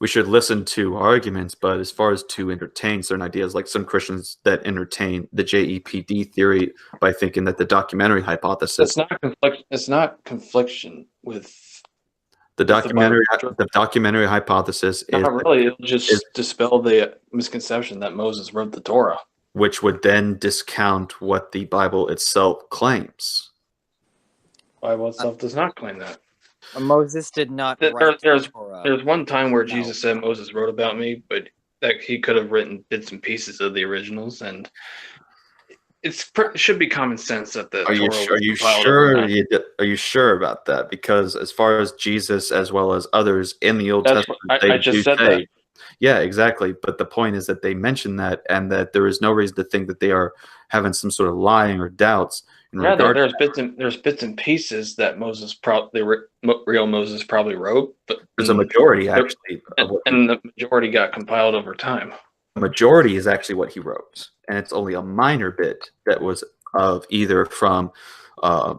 we should listen to arguments, but as far as to entertain certain ideas, like some Christians that entertain the JEPD theory by thinking that the documentary hypothesis, It's not confliction with the the Bible. documentary hypothesis Not really. It'll is just dispel the misconception that Moses wrote the Torah. which would then discount what the Bible itself claims. The Bible itself does not claim that. Moses did not write Torah. There's one time where No. Jesus said Moses wrote about me, but that he could have written bits and pieces of the originals, and it should be common sense that the Are you Torah sure? Are was you compiled sure? over time. Are you sure about that? Because as far as Jesus, as well as others in the Old Testament, I just said that. Yeah, exactly. But the point is that they mention that, and that there is no reason to think that they are having some sort of lying or doubts. Yeah, there's bits and pieces that real Moses probably wrote, but There's a majority actually, and the majority got compiled over time. the majority is actually what he wrote, and it's only a minor bit that was of either from, the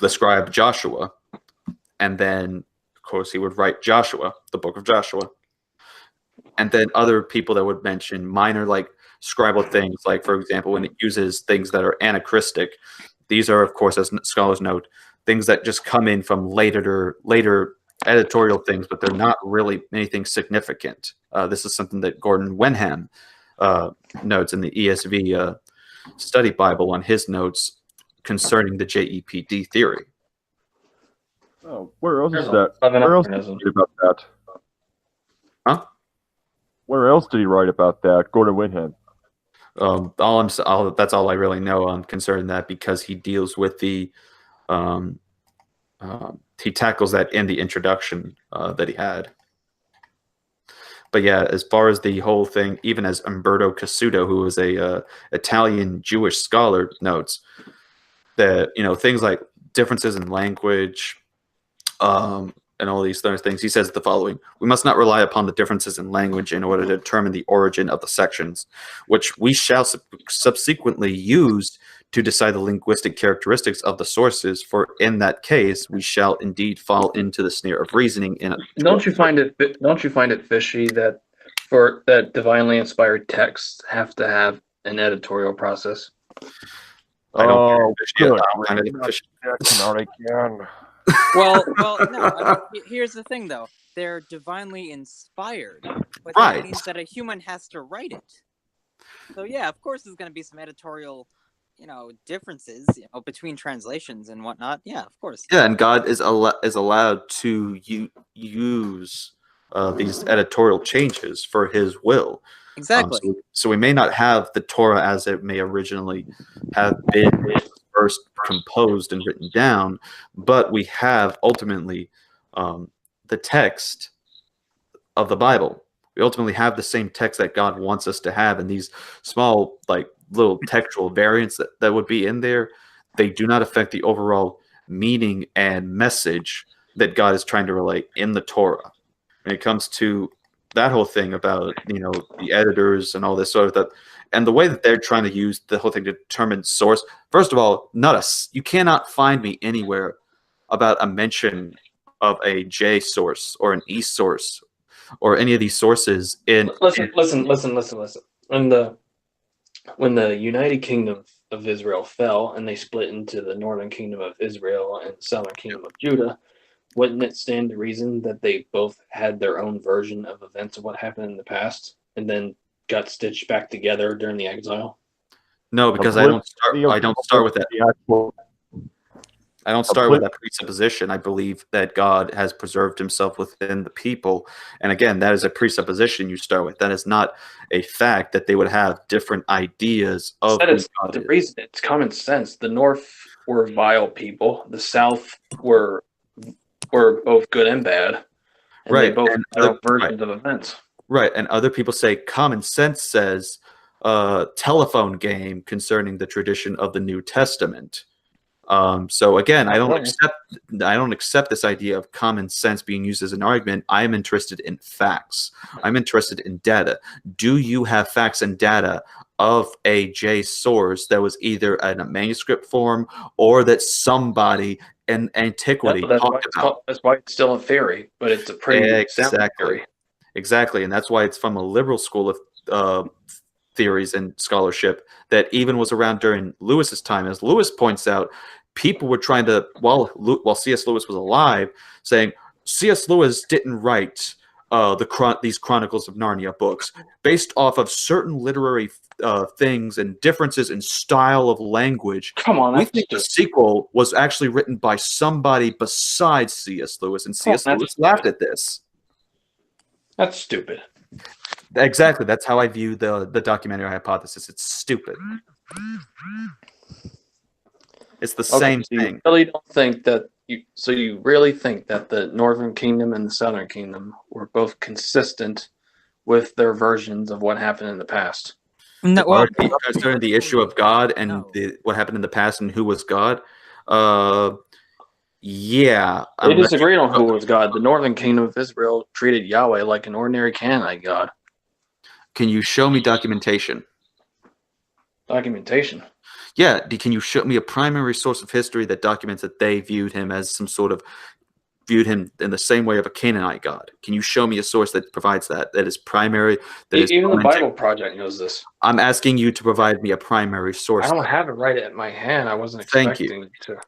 scribe Joshua, and then of course he would write Joshua, the book of Joshua, and then other people that would mention minor like scribal things, like for example when it uses things that are anachristic. These are of course, as scholars note, things that just come in from later editorial things, but they're not really anything significant. This is something that Gordon Wenham notes in the ESV study Bible on his notes concerning the JEPD theory. Oh, where else There's is that? a lot of Where else did anachronism. he write about that? Huh? Where else did he write about that? Gordon Wenham. That's all I really know on concerning that, because he deals with the he tackles that in the introduction that he had. But yeah, as far as the whole thing, even as Umberto Cassuto, who is a Italian Jewish scholar, notes that things like differences in language and all these other things, he says the following: we must not rely upon the differences in language in order to determine the origin of the sections, which we shall subsequently use to decide the linguistic characteristics of the sources, for in that case we shall indeed fall into the snare of reasoning in it. Don't you find it fishy that for that divinely inspired texts have to have an editorial process? I don't good. find it fishy. Again. Well, no. I mean, here's the thing, though. They're divinely inspired, but Right. that means that a human has to write it. So yeah, of course, there's going to be some editorial, differences, between translations and whatnot. Yeah, of course. Yeah, and God is allowed to use these editorial changes for His will. Exactly. So we may not have the Torah as it may originally have been first composed and written down, but we have ultimately the text of the Bible. We ultimately have the same text that God wants us to have, and these small, like, little textual variants that would be in there, they do not affect the overall meaning and message that God is trying to relate in the Torah. When it comes to that whole thing about the editors and all this sort of stuff, and the way that they're trying to use the whole thing to determine source. First of all, you cannot find me anywhere about a mention of a J source or an E source or any of these sources in. Listen. When the United Kingdom of Israel fell and they split into the northern kingdom of Israel and southern kingdom of Judah, wouldn't it stand to reason that they both had their own version of events of what happened in the past and then got stitched back together during the exile? No, because I don't start with that. I don't start with that presupposition. I believe that God has preserved himself within the people. And again, that is a presupposition you start with. That is not a fact that they would have different ideas of That is the reason. It's common sense. The North were vile people. The South were both good and bad. And right. They both had their own versions of events. Right. And other people say common sense says telephone game concerning the tradition of the New Testament. So again, I don't accept this idea of common sense being used as an argument. I am interested in facts. I'm interested in data. Do you have facts and data of a J source that was either in a manuscript form or that somebody in No, antiquity that's why talked it's about. called, that's why it's still a theory, but it's a pretty sound Exactly. theory. Exactly, and that's why it's from a liberal school of theories and scholarship that even was around during Lewis's time. As Lewis points out, people were trying to, while C.S. Lewis was alive, saying C.S. Lewis didn't write these Chronicles of Narnia books based off of certain literary things and differences in style of language. Come on, We that's think the stupid. sequel was actually written by somebody besides C.S. Lewis, and C.S. that's Lewis laughed at this. That's stupid. Exactly. That's how I view the documentary hypothesis. It's stupid. It's the same thing. You really don't think that you really think that the Northern Kingdom and the Southern Kingdom were both consistent with their versions of what happened in the past? No, well, Concerning the issue of God and No. what happened in the past and who was God, yeah. They disagreed on who was God. The Northern Kingdom of Israel treated Yahweh like an ordinary Canaanite god. Can you show me documentation? Documentation. Yeah. Can you show me a primary source of history that documents that they viewed him as viewed him in the same way of a Canaanite god? Can you show me a source that provides that is primary? Even the Bible Project knows this. I'm asking you to provide me a primary source. I don't have it right at my hand. I wasn't Thank you. expecting to.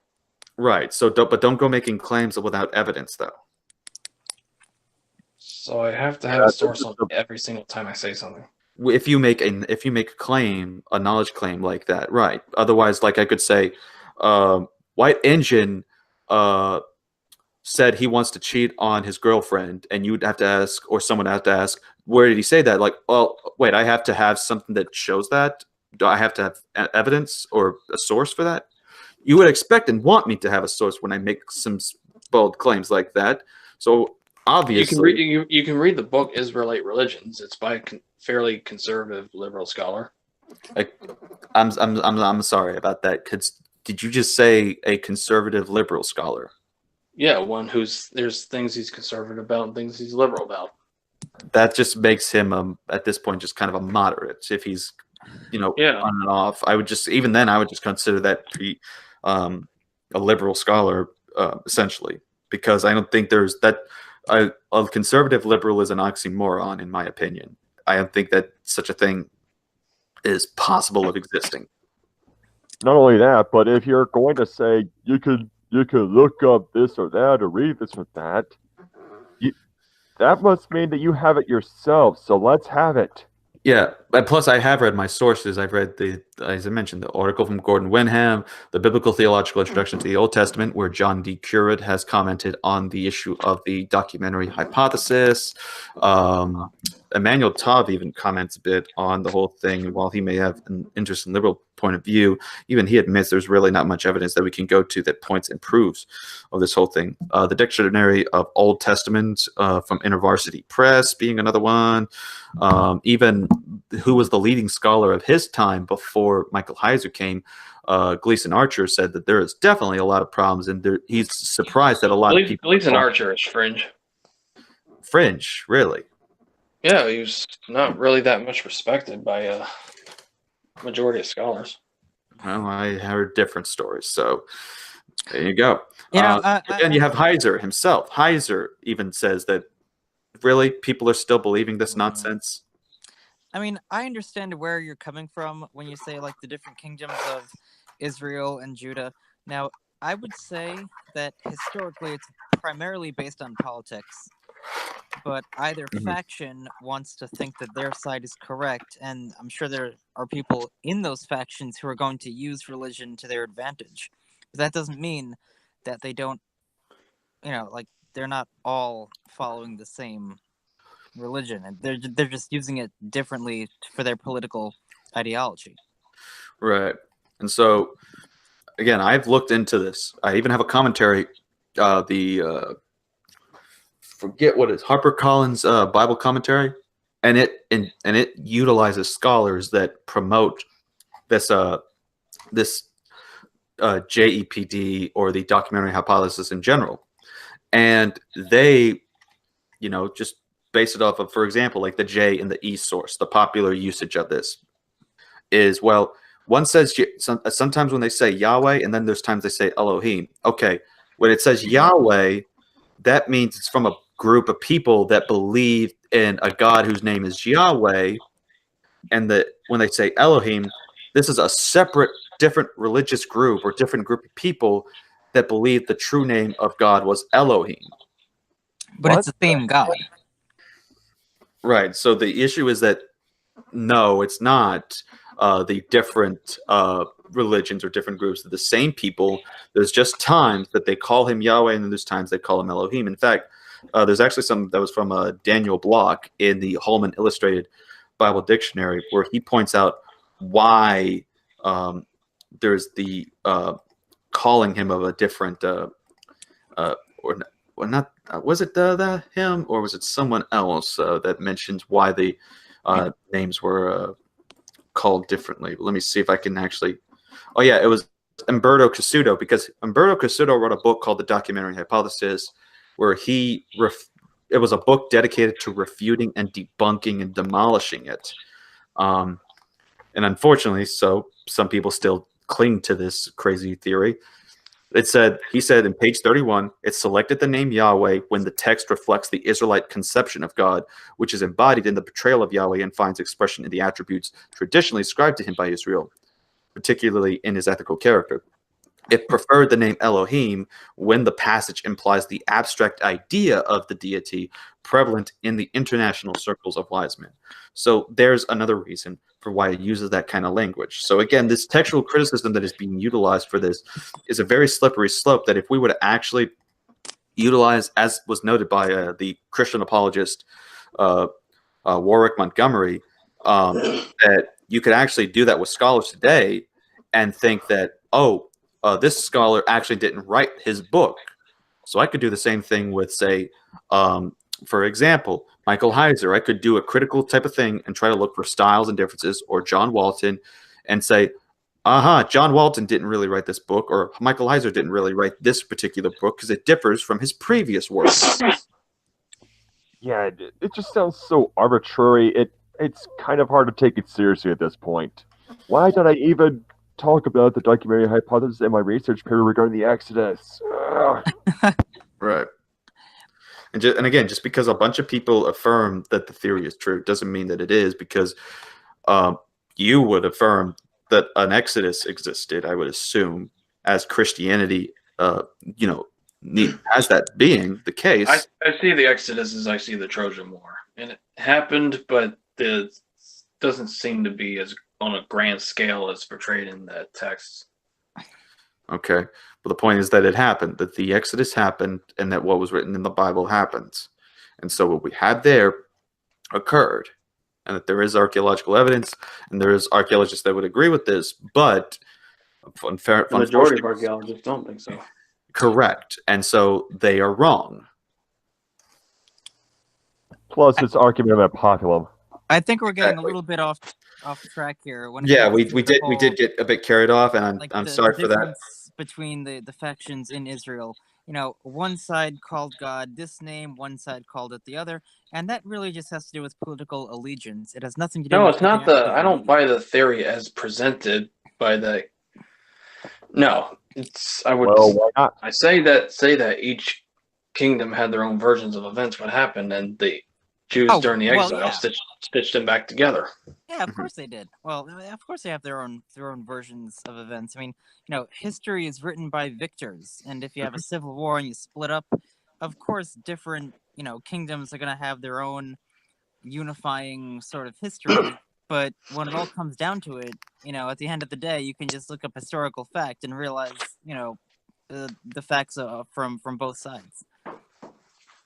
Right. So, don't go making claims without evidence, though. So I have to have a source on every single time I say something. If you make a claim, a knowledge claim like that, right? Otherwise, like I could say, White Injun said he wants to cheat on his girlfriend, and you'd have to ask, or someone have to ask, where did he say that? Like, well, wait, I have to have something that shows that. Do I have to have evidence or a source for that? You would expect and want me to have a source when I make some bold claims like that. So obviously, you can read the book Israelite Religions. It's by a fairly conservative liberal scholar. I'm sorry about that. Did you just say a conservative liberal scholar? Yeah, one there's things he's conservative about and things he's liberal about. That just makes him at this point just kind of a moderate. If he's on and off, I would just consider that a liberal scholar essentially, because I don't think there's that. A conservative liberal is an oxymoron, in my opinion. I don't think that such a thing is possible of existing. Not only that, but if you're going to say you could look up this or that or read this or that, that must mean that you have it yourself. So let's have it. Yeah, and plus I have read my sources. I've read as I mentioned, the article from Gordon Wenham, the Biblical Theological Introduction to the Old Testament, where John D. Currid has commented on the issue of the documentary hypothesis. Emmanuel Tav even comments a bit on the whole thing, and while he may have an interest in liberal point of view, even he admits there's really not much evidence that we can go to that points and proves of this whole thing. The Dictionary of Old Testament from InterVarsity Press being another one. Even who was the leading scholar of his time before Michael Heiser came, Gleason Archer, said that there is definitely a lot of problems, and he's surprised that a lot of people. Gleason Archer is fringe. Fringe, really? Yeah, he was not really that much respected by a majority of scholars. Well, I heard different stories, so there you go. Again, you have Heiser himself. Heiser even says that really people are still believing this nonsense. I mean, I understand where you're coming from when you say like the different kingdoms of Israel and Judah. Now, I would say that historically it's primarily based on politics. But either faction wants to think that their side is correct, and I'm sure there are people in those factions who are going to use religion to their advantage. But that doesn't mean that they don't, they're not all following the same religion, and they're just using it differently for their political ideology. Right. And so, again, I've looked into this. I even have a commentary, forget what it is, HarperCollins Bible commentary, and it utilizes scholars that promote this JEPD or the documentary hypothesis in general, and they just base it off of, for example, like the J in the E source. The popular usage of this is, well, one says sometimes when they say Yahweh, and then there's times they say Elohim. Okay, When it says Yahweh, that means it's from a group of people that believe in a God whose name is Yahweh, and that when they say Elohim, this is a separate, different religious group or different group of people that believe the true name of God was Elohim. But What? it's the same God. Right. So the issue is that no, it's not the different religions or different groups. They're the same people. There's just times that they call him Yahweh, and then there's times they call him Elohim. In fact, there's actually something that was from Daniel Block in the Holman Illustrated Bible Dictionary, where he points out why there's the calling him of a different or not was it the him or was it someone else that mentions why the names were called differently. Let me see if I can actually. Oh yeah, it was Umberto Cassuto, because Umberto Cassuto wrote a book called The Documentary Hypothesis, where it was a book dedicated to refuting and debunking and demolishing it. And unfortunately, so some people still cling to this crazy theory. He said in page 31, it selected the name Yahweh when the text reflects the Israelite conception of God, which is embodied in the portrayal of Yahweh and finds expression in the attributes traditionally ascribed to him by Israel, particularly in his ethical character. It preferred the name Elohim when the passage implies the abstract idea of the deity prevalent in the international circles of wise men. So there's another reason for why it uses that kind of language. So again, this textual criticism that is being utilized for this is a very slippery slope that if we were to actually utilize, as was noted by the Christian apologist Warwick Montgomery, that you could actually do that with scholars today and think that, this scholar actually didn't write his book. So I could do the same thing with, say, for example, Michael Heiser. I could do a critical type of thing and try to look for styles and differences, or John Walton, and say, John Walton didn't really write this book, or Michael Heiser didn't really write this particular book because it differs from his previous works. Yeah, it just sounds so arbitrary. It's kind of hard to take it seriously at this point. Why did I even talk about the documentary hypothesis in my research paper regarding the Exodus? Right. And again, just because a bunch of people affirm that the theory is true doesn't mean that it is, because you would affirm that an Exodus existed, I would assume, as Christianity, as that being the case. I see the Exodus as I see the Trojan War, and it happened, but it doesn't seem to be as on a grand scale as portrayed in that text. Okay. But the point is that it happened, that the Exodus happened, and that what was written in the Bible happens. And so what we had there occurred, and that there is archaeological evidence, and there is archaeologists that would agree with this, but The majority of archaeologists don't think so. Correct. And so they are wrong. Plus, it's argument about populum. I think we're getting Exactly. a little bit off track here. When We did get a bit carried off, and I'm sorry for that. Difference between the factions in Israel. One side called God this name, one side called it the other, and that really just has to do with political allegiance. It has nothing to do No, with it's not I don't buy the theory as presented by the. No, it's. I would. Well, why not? I say that each kingdom had their own versions of events what happened, and the Jews during the exile stitched them back together. Yeah, of course they did. Well, of course they have their own versions of events. I mean, history is written by victors, and if you have a civil war and you split up, of course different kingdoms are going to have their own unifying sort of history. But when it all comes down to it, at the end of the day, you can just look up historical fact and realize, the facts from both sides.